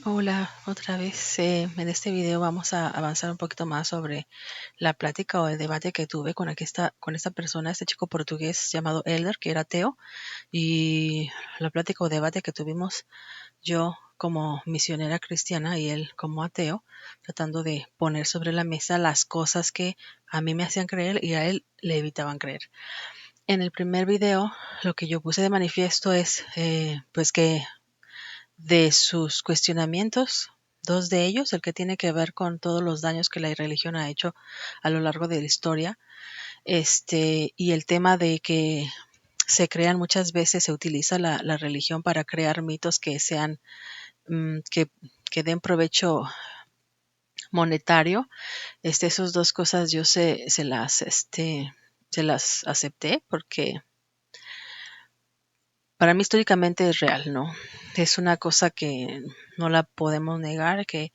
Hola, otra vez. En este video vamos a avanzar un poquito más sobre la plática o el debate que tuve con esta persona, este chico portugués llamado Elder, que era ateo, y la plática o debate que tuvimos yo como misionera cristiana y él como ateo, tratando de poner sobre la mesa las cosas que a mí me hacían creer y a él le evitaban creer. En el primer video, lo que yo puse de manifiesto es pues que de sus cuestionamientos, dos de ellos, el que tiene que ver con todos los daños que la religión ha hecho a lo largo de la historia, y el tema de que se crean muchas veces, se utiliza la religión para crear mitos que sean, que den provecho monetario. Esas dos cosas yo se las acepté porque para mí históricamente es real, ¿no? Es una cosa que no la podemos negar, que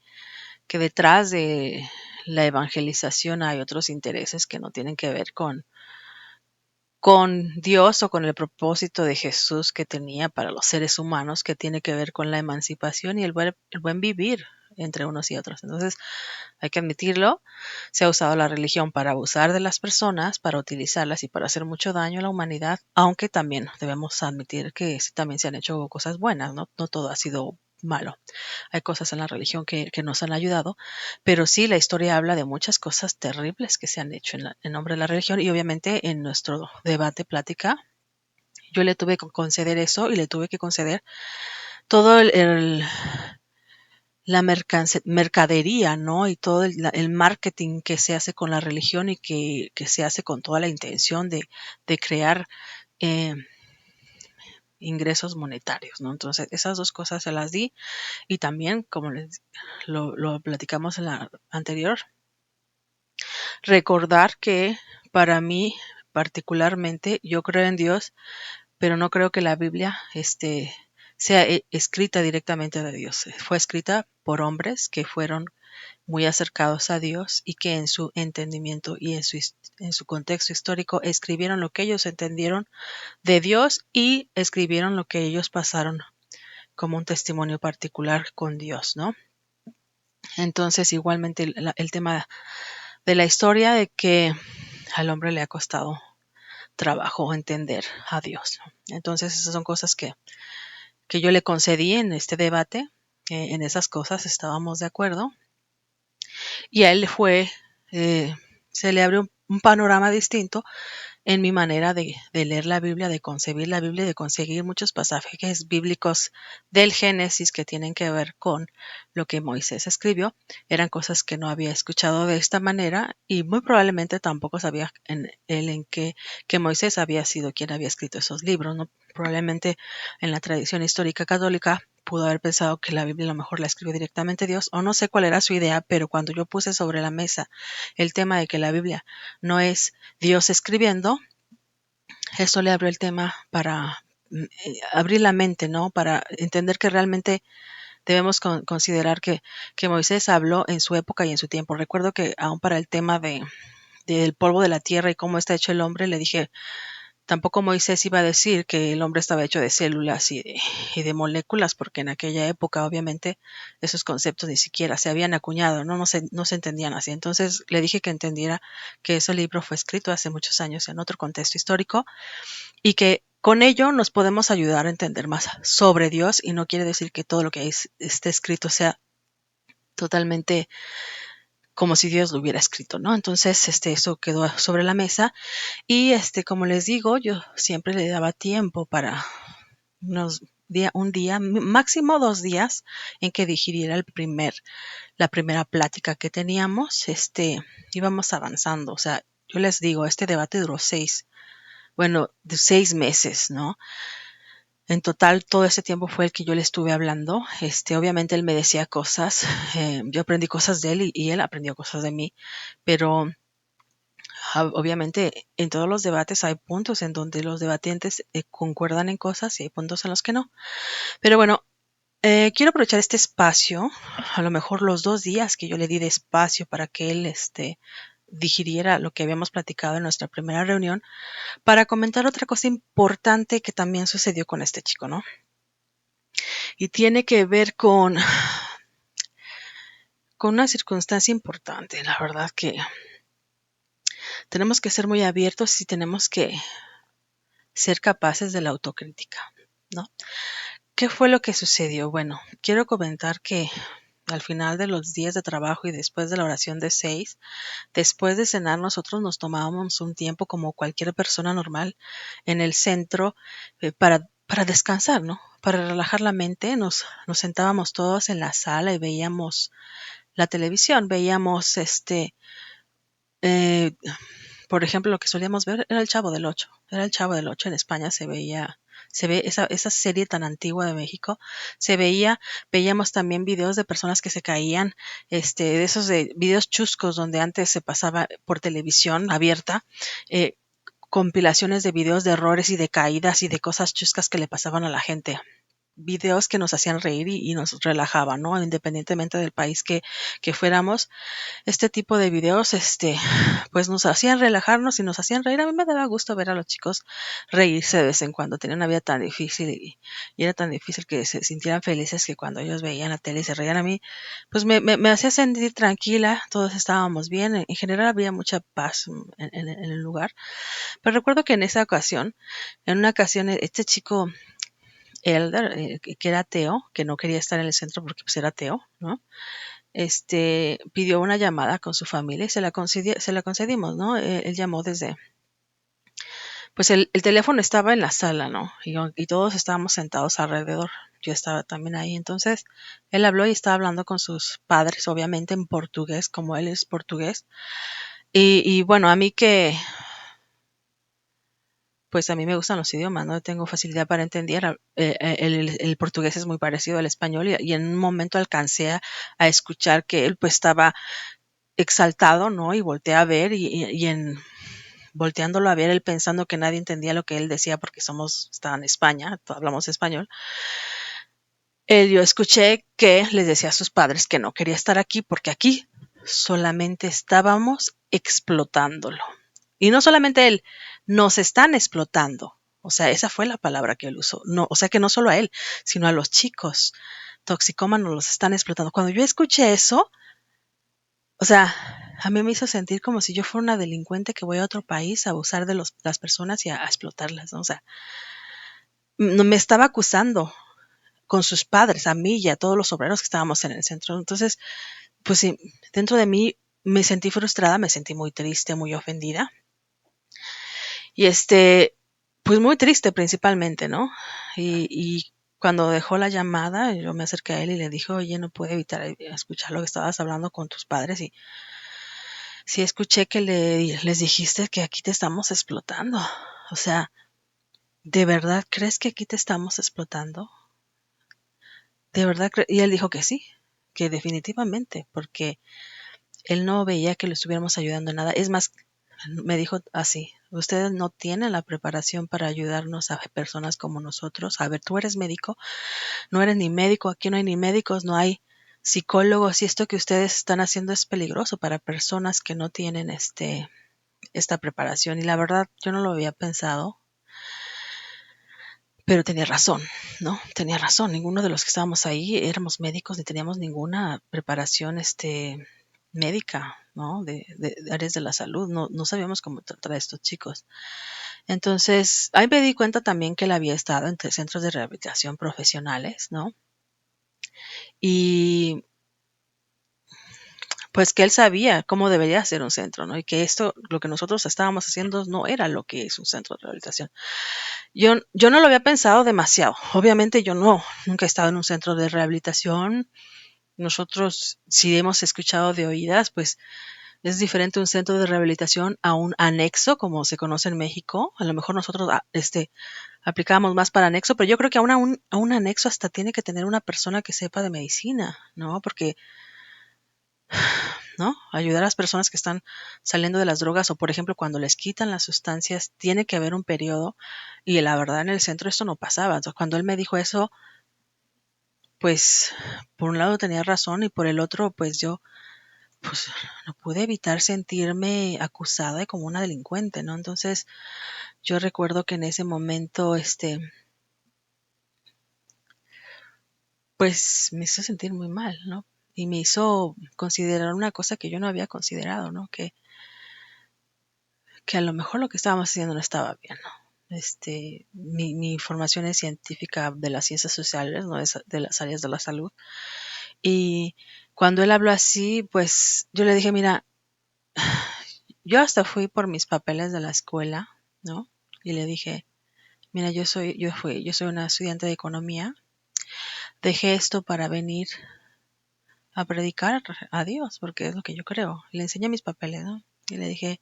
detrás de la evangelización hay otros intereses que no tienen que ver con Dios o con el propósito de Jesús que tenía para los seres humanos, que tiene que ver con la emancipación y el buen vivir entre unos y otros. Entonces, hay que admitirlo, se ha usado la religión para abusar de las personas, para utilizarlas y para hacer mucho daño a la humanidad, aunque también debemos admitir que sí, también se han hecho cosas buenas, ¿no? No todo ha sido malo. Hay cosas en la religión que nos han ayudado, pero sí la historia habla de muchas cosas terribles que se han hecho en nombre de la religión y obviamente en nuestro debate, plática, yo le tuve que conceder eso y le tuve que conceder todo la mercadería, ¿no? Y todo el marketing que se hace con la religión y que se hace con toda la intención de crear eh, ingresos monetarios, ¿no? Entonces, esas dos cosas se las di y también, como lo platicamos en la anterior, recordar que para mí particularmente yo creo en Dios, pero no creo que la Biblia sea escrita directamente de Dios. Fue escrita por hombres que fueron muy acercados a Dios y que en su entendimiento y en su contexto histórico escribieron lo que ellos entendieron de Dios y escribieron lo que ellos pasaron como un testimonio particular con Dios, ¿no? Entonces, igualmente el tema de la historia de que al hombre le ha costado trabajo entender a Dios, ¿no? Entonces, esas son cosas que yo le concedí en este debate. En esas cosas estábamos de acuerdo. Y a él eh, se le abrió un panorama distinto en mi manera de leer la Biblia, de concebir la Biblia, de conseguir muchos pasajes bíblicos del Génesis que tienen que ver con lo que Moisés escribió. Eran cosas que no había escuchado de esta manera y muy probablemente tampoco sabía que Moisés había sido quien había escrito esos libros, ¿no? Probablemente en la tradición histórica católica pudo haber pensado que la Biblia a lo mejor la escribió directamente Dios, o no sé cuál era su idea, pero cuando yo puse sobre la mesa el tema de que la Biblia no es Dios escribiendo, esto le abrió el tema para abrir la mente, ¿no? Para entender que realmente debemos considerar que Moisés habló en su época y en su tiempo. Recuerdo que aún para el tema del polvo de la tierra y cómo está hecho el hombre, le dije, tampoco Moisés iba a decir que el hombre estaba hecho de células y de moléculas, porque en aquella época obviamente esos conceptos ni siquiera se habían acuñado, ¿no? No se entendían así. Entonces le dije que entendiera que ese libro fue escrito hace muchos años en otro contexto histórico y que con ello nos podemos ayudar a entender más sobre Dios, y no quiere decir que todo lo que esté escrito sea totalmente como si Dios lo hubiera escrito, ¿no? Entonces, eso quedó sobre la mesa y como les digo, yo siempre le daba tiempo para un día, máximo 2 días en que digiriera la primera plática que teníamos, íbamos avanzando, o sea, yo les digo, este debate duró de 6 meses, ¿no? En total, todo ese tiempo fue el que yo le estuve hablando. Obviamente él me decía cosas, yo aprendí cosas de él y él aprendió cosas de mí, pero obviamente en todos los debates hay puntos en donde los debatientes concuerdan en cosas y hay puntos en los que no. Pero bueno, quiero aprovechar este espacio, a lo mejor los 2 días que yo le di de espacio para que él digiriera lo que habíamos platicado en nuestra primera reunión, para comentar otra cosa importante que también sucedió con este chico, ¿no? Y tiene que ver con con una circunstancia importante. La verdad que tenemos que ser muy abiertos y tenemos que ser capaces de la autocrítica, ¿no? ¿Qué fue lo que sucedió? Bueno, quiero comentar que al final de los días de trabajo y después de la oración de 6, después de cenar nosotros nos tomábamos un tiempo como cualquier persona normal en el centro para descansar, ¿no? Para relajar la mente, nos sentábamos todos en la sala y veíamos la televisión, veíamos eh, por ejemplo, lo que solíamos ver era el Chavo del Ocho. Era el Chavo del Ocho. En España se ve esa serie tan antigua de México. Se veía, veíamos también videos de personas que se caían, de esos de videos chuscos donde antes se pasaba por televisión abierta, eh, compilaciones de videos de errores y de caídas y de cosas chuscas que le pasaban a la gente. Videos que nos hacían reír y nos relajaban, ¿no? Independientemente del país que fuéramos, este tipo de videos, pues nos hacían relajarnos y nos hacían reír. A mí me daba gusto ver a los chicos reírse de vez en cuando. Tenían una vida tan difícil y era tan difícil que se sintieran felices que cuando ellos veían la tele y se reían a mí, pues me hacía sentir tranquila. Todos estábamos bien. En general había mucha paz en el lugar. Pero recuerdo que en una ocasión, este chico Elder, que era ateo, que no quería estar en el centro porque pues era ateo, ¿no? Pidió una llamada con su familia y se la concedimos, ¿no? Él llamó pues el teléfono estaba en la sala, ¿no? Y todos estábamos sentados alrededor. Yo estaba también ahí. Entonces, él habló y estaba hablando con sus padres, obviamente en portugués, como él es portugués. Y bueno, a mí pues a mí me gustan los idiomas, ¿no? Tengo facilidad para entender. El portugués es muy parecido al español y en un momento alcancé a escuchar que él pues estaba exaltado, ¿no? Y volteé a ver volteándolo a ver, él pensando que nadie entendía lo que él decía porque estaba en España, hablamos español. Yo escuché que les decía a sus padres que no quería estar aquí porque aquí solamente estábamos explotándolo. Y no solamente él, nos están explotando. O sea, esa fue la palabra que él usó. No, o sea que no solo a él, sino a los chicos toxicómanos los están explotando. Cuando yo escuché eso, o sea, a mí me hizo sentir como si yo fuera una delincuente que voy a otro país a abusar de las personas y a explotarlas, ¿no? O sea, no me estaba acusando con sus padres, a mí y a todos los obreros que estábamos en el centro. Entonces, pues sí, dentro de mí me sentí frustrada, me sentí muy triste, muy ofendida. Y pues muy triste principalmente, ¿no? Y cuando dejó la llamada, yo me acerqué a él y le dije, oye, no pude evitar escuchar lo que estabas hablando con tus padres y sí escuché que les dijiste que aquí te estamos explotando. O sea, ¿de verdad crees que aquí te estamos explotando? ¿De verdad? Y él dijo que sí, que definitivamente, porque él no veía que lo estuviéramos ayudando en nada. Es más, me dijo así, ustedes no tienen la preparación para ayudarnos a personas como nosotros. A ver, tú eres médico, no eres ni médico, aquí no hay ni médicos, no hay psicólogos y esto que ustedes están haciendo es peligroso para personas que no tienen esta preparación. Y la verdad, yo no lo había pensado, pero tenía razón, ¿no? Tenía razón. Ninguno de los que estábamos ahí éramos médicos ni teníamos ninguna preparación, médica, ¿no? De áreas de la salud. No sabíamos cómo tratar a estos chicos. Entonces, ahí me di cuenta también que él había estado en centros de rehabilitación profesionales, ¿no? Y pues que él sabía cómo debería ser un centro, ¿no? Y que lo que nosotros estábamos haciendo no era lo que es un centro de rehabilitación. Yo no lo había pensado demasiado. Obviamente yo nunca he estado en un centro de rehabilitación. Nosotros, si hemos escuchado de oídas, pues es diferente un centro de rehabilitación a un anexo, como se conoce en México. A lo mejor nosotros aplicábamos más para anexo, pero yo creo que a un anexo hasta tiene que tener una persona que sepa de medicina, ¿no? Porque ¿no? Ayudar a las personas que están saliendo de las drogas o, por ejemplo, cuando les quitan las sustancias, tiene que haber un periodo y la verdad en el centro esto no pasaba. Entonces, cuando él me dijo eso, pues por un lado tenía razón y por el otro, pues yo pues no pude evitar sentirme acusada de como una delincuente, ¿no? Entonces, yo recuerdo que en ese momento, pues me hizo sentir muy mal, ¿no? y me hizo considerar una cosa que yo no había considerado, ¿no? Que a lo mejor lo que estábamos haciendo no estaba bien, ¿no? Mi formación es científica de las ciencias sociales, no es de las áreas de la salud. Y cuando él habló así, pues yo le dije, mira, yo hasta fui por mis papeles de la escuela, ¿no? Y le dije, mira, yo soy una estudiante de economía, dejé esto para venir a predicar a Dios, porque es lo que yo creo. Le enseñé mis papeles, ¿no? Y le dije,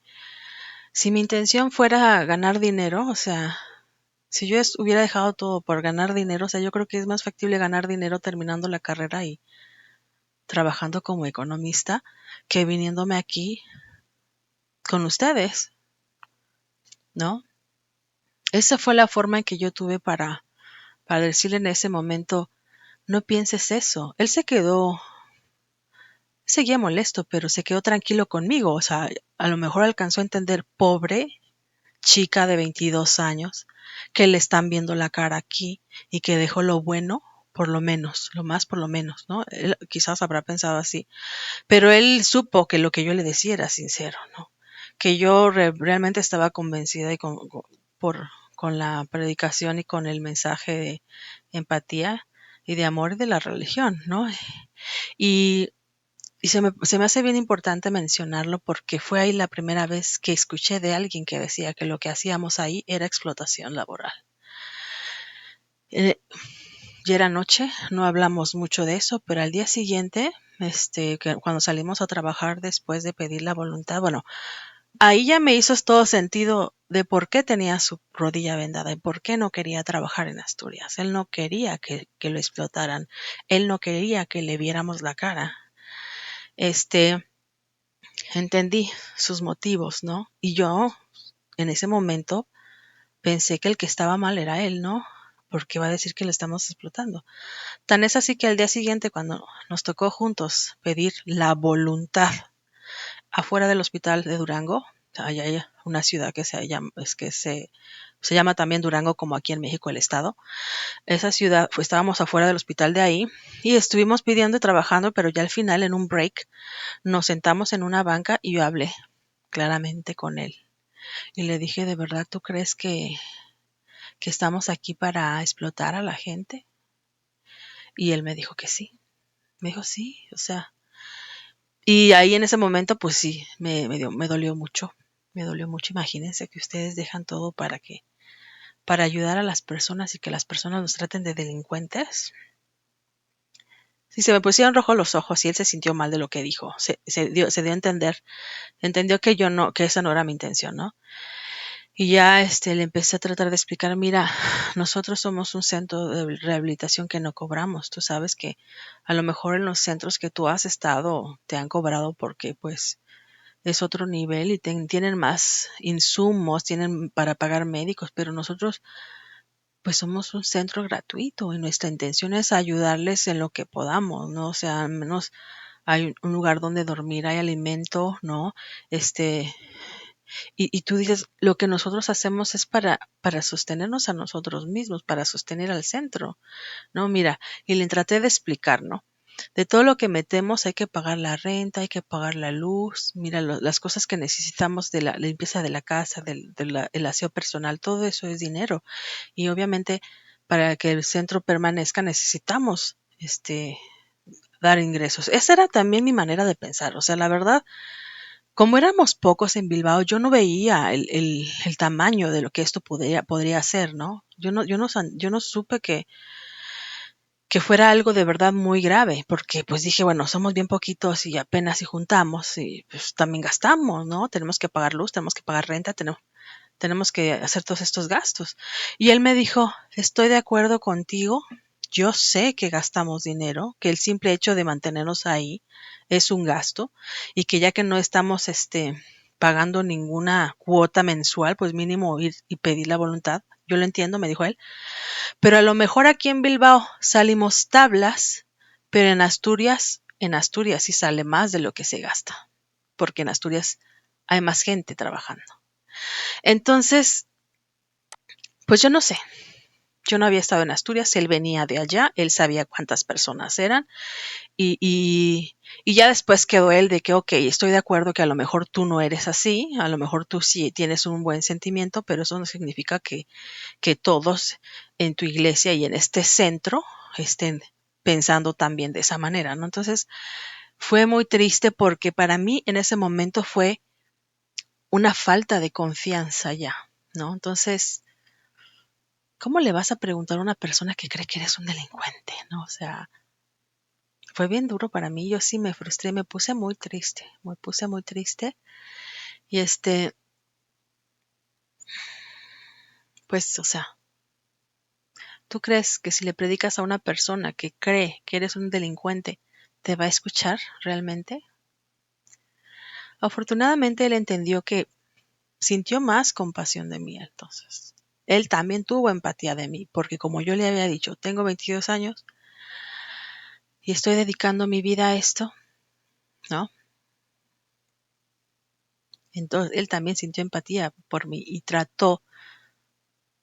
si mi intención fuera ganar dinero, o sea, si yo hubiera dejado todo por ganar dinero, o sea, yo creo que es más factible ganar dinero terminando la carrera y trabajando como economista que viniéndome aquí con ustedes, ¿no? Esa fue la forma en que yo tuve para decirle en ese momento, no pienses eso. Él seguía molesto, pero se quedó tranquilo conmigo. O sea, a lo mejor alcanzó a entender, pobre chica de 22 años, que le están viendo la cara aquí y que dejó lo bueno, por lo menos, lo más por lo menos, ¿no? Él quizás habrá pensado así, pero él supo que lo que yo le decía era sincero, ¿no? Que yo realmente estaba convencida y con la predicación y con el mensaje de empatía y de amor de la religión, ¿no? Y, y se me hace bien importante mencionarlo porque fue ahí la primera vez que escuché de alguien que decía que lo que hacíamos ahí era explotación laboral. Eh, ya era noche, no hablamos mucho de eso, pero al día siguiente, cuando salimos a trabajar después de pedir la voluntad, bueno, ahí ya me hizo todo sentido de por qué tenía su rodilla vendada y por qué no quería trabajar en Asturias. Él no quería que lo explotaran, él no quería que le viéramos la cara. Entendí sus motivos, ¿no? Y yo, en ese momento, pensé que el que estaba mal era él, ¿no? Porque va a decir que le estamos explotando. Tan es así que al día siguiente, cuando nos tocó juntos pedir la voluntad afuera del hospital de Durango, allá hay una ciudad que se llama también Durango, como aquí en México el estado. Esa ciudad, pues estábamos afuera del hospital de ahí y estuvimos pidiendo y trabajando, pero ya al final, en un break, nos sentamos en una banca y yo hablé claramente con él. Y le dije, ¿de verdad tú crees que estamos aquí para explotar a la gente? Y él me dijo que sí. Me dijo, sí, o sea. Y ahí en ese momento, pues sí, me dolió mucho. Me dolió mucho. Imagínense que ustedes dejan todo para ayudar a las personas y que las personas los traten de delincuentes. Sí, se me pusieron rojos los ojos y él se sintió mal de lo que dijo. Se dio a entender, entendió que esa no era mi intención, ¿no? Y ya le empecé a tratar de explicar, mira, nosotros somos un centro de rehabilitación que no cobramos. Tú sabes que a lo mejor en los centros que tú has estado te han cobrado porque pues es otro nivel y tienen más insumos, tienen para pagar médicos, pero nosotros pues somos un centro gratuito y nuestra intención es ayudarles en lo que podamos, ¿no? O sea, al menos hay un lugar donde dormir, hay alimento, ¿no? Este, y tú dices, lo que nosotros hacemos es para sostenernos a nosotros mismos, para sostener al centro, ¿no? Mira, y le traté de explicar, ¿no? De todo lo que metemos hay que pagar la renta, hay que pagar la luz, mira, las cosas que necesitamos de la limpieza de la casa, el aseo personal, todo eso es dinero. Y obviamente para que el centro permanezca necesitamos dar ingresos. Esa era también mi manera de pensar. O sea, la verdad, como éramos pocos en Bilbao, yo no veía el tamaño de lo que esto podría ser, ¿no? Yo no supe que fuera algo de verdad muy grave, porque pues dije, bueno, somos bien poquitos y apenas si juntamos y pues también gastamos, ¿no? Tenemos que pagar luz, tenemos que pagar renta, tenemos que hacer todos estos gastos. Y él me dijo, estoy de acuerdo contigo, yo sé que gastamos dinero, que el simple hecho de mantenernos ahí es un gasto y que ya que no estamos pagando ninguna cuota mensual, pues mínimo ir y pedir la voluntad. Yo lo entiendo, me dijo él, pero a lo mejor aquí en Bilbao salimos tablas, pero en Asturias sí sale más de lo que se gasta, porque en Asturias hay más gente trabajando. Entonces, pues yo no sé. Yo no había estado en Asturias, él venía de allá, él sabía cuántas personas eran y ya después quedó él de que, ok, estoy de acuerdo que a lo mejor tú no eres así, a lo mejor tú sí tienes un buen sentimiento, pero eso no significa que todos en tu iglesia y en este centro estén pensando también de esa manera, ¿no? Entonces fue muy triste porque para mí en ese momento fue una falta de confianza ya, ¿no? Entonces, ¿cómo le vas a preguntar a una persona que cree que eres un delincuente, ¿no? O sea, fue bien duro para mí, yo sí me frustré, me puse muy triste y pues, o sea, ¿tú crees que si le predicas a una persona que cree que eres un delincuente, te va a escuchar realmente? Afortunadamente él entendió que sintió más compasión de mí entonces. Él también tuvo empatía de mí, porque como yo le había dicho, tengo 22 años y estoy dedicando mi vida a esto, ¿no? Entonces él también sintió empatía por mí y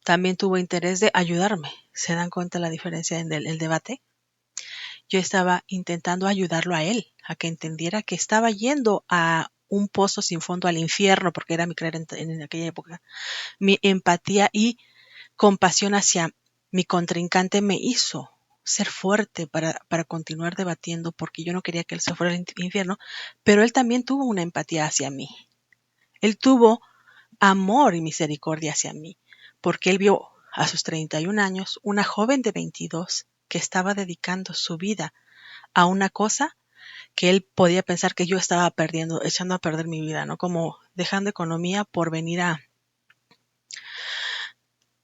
también tuvo interés de ayudarme. ¿Se dan cuenta la diferencia en el debate? Yo estaba intentando ayudarlo a él, a que entendiera que estaba yendo a un pozo sin fondo, al infierno, porque era mi creer en aquella época. Mi empatía y compasión hacia mi contrincante me hizo ser fuerte para continuar debatiendo, porque yo no quería que él se fuera al infierno, pero él también tuvo una empatía hacia mí. Él tuvo amor y misericordia hacia mí, porque él vio a sus 31 años una joven de 22 que estaba dedicando su vida a una cosa que él podía pensar que yo estaba perdiendo, echando a perder mi vida, ¿no? Como dejando economía por venir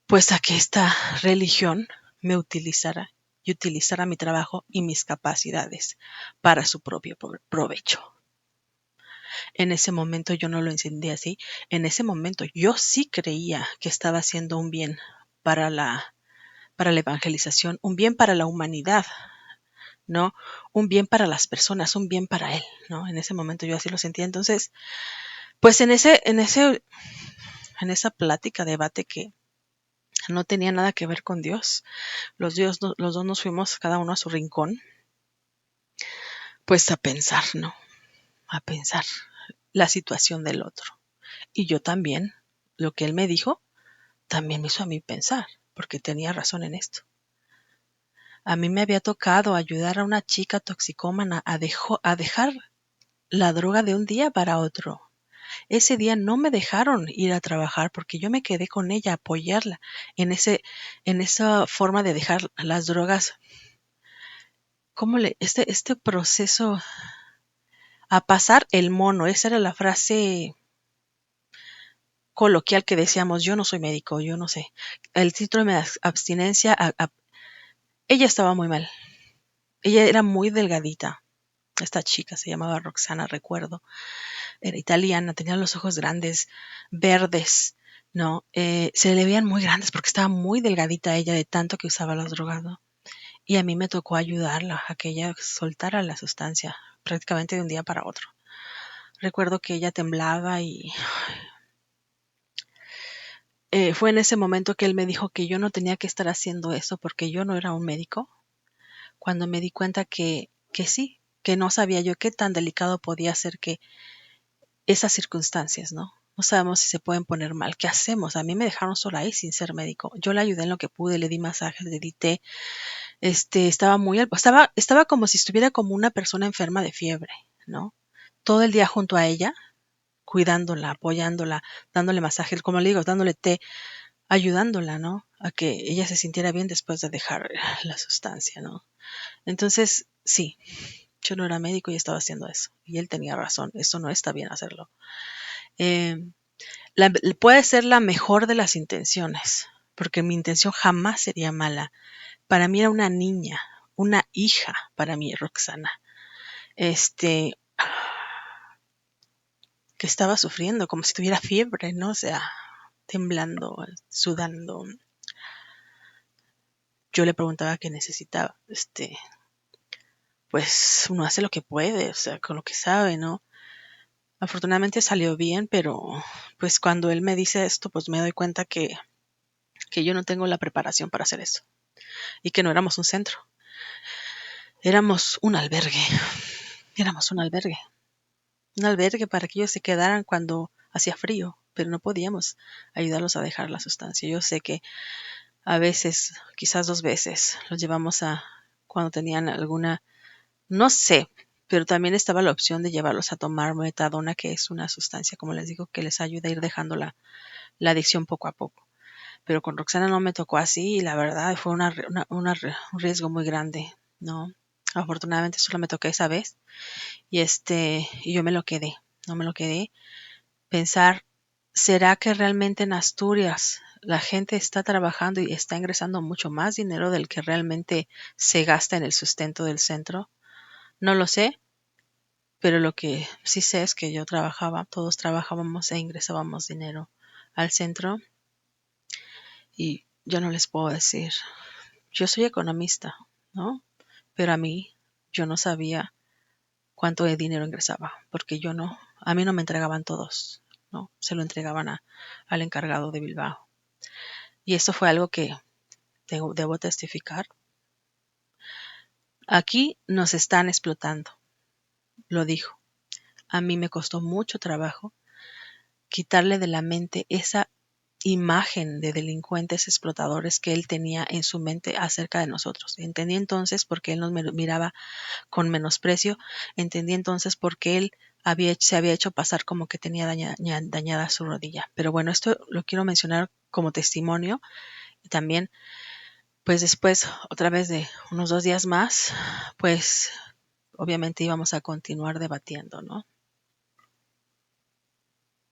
pues a que esta religión me utilizara y utilizara mi trabajo y mis capacidades para su propio provecho. En ese momento yo no lo entendí así. En ese momento yo sí creía que estaba haciendo un bien para para la evangelización, un bien para la humanidad, ¿no? Un bien para las personas, un bien para él, ¿no? En ese momento yo así lo sentía. Entonces, pues en esa plática, debate que no tenía nada que ver con Dios, los dos nos fuimos cada uno a su rincón, pues a pensar, ¿no? A pensar la situación del otro. Y yo también, lo que él me dijo, también me hizo a mí pensar, porque tenía razón en esto. A mí me había tocado ayudar a una chica toxicómana a dejar la droga de un día para otro. Ese día no me dejaron ir a trabajar porque yo me quedé con ella, a apoyarla en esa forma de dejar las drogas. Este proceso a pasar el mono, esa era la frase coloquial que decíamos, yo no soy médico, yo no sé. El síndrome de abstinencia, ella estaba muy mal. Ella era muy delgadita. Esta chica se llamaba Roxana, recuerdo. Era italiana, tenía los ojos grandes, verdes, ¿no? Se le veían muy grandes porque estaba muy delgadita ella de tanto que usaba las drogas, ¿no? Y a mí me tocó ayudarla a que ella soltara la sustancia prácticamente de un día para otro. Recuerdo que ella temblaba y fue en ese momento que él me dijo que yo no tenía que estar haciendo eso porque yo no era un médico. Cuando me di cuenta que sí, que no sabía yo qué tan delicado podía ser que esas circunstancias, ¿no? No sabemos si se pueden poner mal. ¿Qué hacemos? A mí me dejaron sola ahí sin ser médico. Yo le ayudé en lo que pude, le di masajes, le di té. Estaba estaba como si estuviera como una persona enferma de fiebre, ¿no? Todo el día junto a ella, cuidándola, apoyándola, dándole masajes, como le digo, dándole té, ayudándola, ¿no? A que ella se sintiera bien después de dejar la sustancia, ¿no? Entonces, sí, yo no era médico y estaba haciendo eso. Y él tenía razón, eso no está bien hacerlo. Eh, Puede ser la mejor de las intenciones, porque mi intención jamás sería mala. Para mí era una niña, una hija para mí, Roxana, que estaba sufriendo como si tuviera fiebre, ¿no? O sea, temblando, sudando. Yo le preguntaba qué necesitaba. Pues uno hace lo que puede, o sea, con lo que sabe, ¿no? Afortunadamente salió bien, pero pues cuando él me dice esto, pues me doy cuenta que que yo no tengo la preparación para hacer eso y que no éramos un centro, éramos un albergue para que ellos se quedaran cuando hacía frío, pero no podíamos ayudarlos a dejar la sustancia. Yo sé que a veces, quizás 2 veces, los llevamos a cuando tenían alguna, no sé, pero también estaba la opción de llevarlos a tomar metadona, que es una sustancia, como les digo, que les ayuda a ir dejando la adicción poco a poco. Pero con Roxana no me tocó así y la verdad fue un riesgo muy grande, ¿no? Afortunadamente solo me toqué esa vez y yo me lo quedé, no me lo quedé. Pensar, ¿será que realmente en Asturias la gente está trabajando y está ingresando mucho más dinero del que realmente se gasta en el sustento del centro? No lo sé, pero lo que sí sé es que yo trabajaba, todos trabajábamos e ingresábamos dinero al centro y yo no les puedo decir, yo soy economista, ¿no? Pero yo no sabía cuánto de dinero ingresaba, porque a mí no me entregaban todos, ¿no? Se lo entregaban al encargado de Bilbao. Y esto fue algo que debo testificar. Aquí nos están explotando, lo dijo. A mí me costó mucho trabajo quitarle de la mente esa imagen de delincuentes explotadores que él tenía en su mente acerca de nosotros. Entendí entonces por qué él nos miraba con menosprecio, entendí entonces por qué él se había hecho pasar como que tenía dañada su rodilla. Pero bueno, esto lo quiero mencionar como testimonio y también, pues después, otra vez de unos 2 días más, pues obviamente íbamos a continuar debatiendo, ¿no?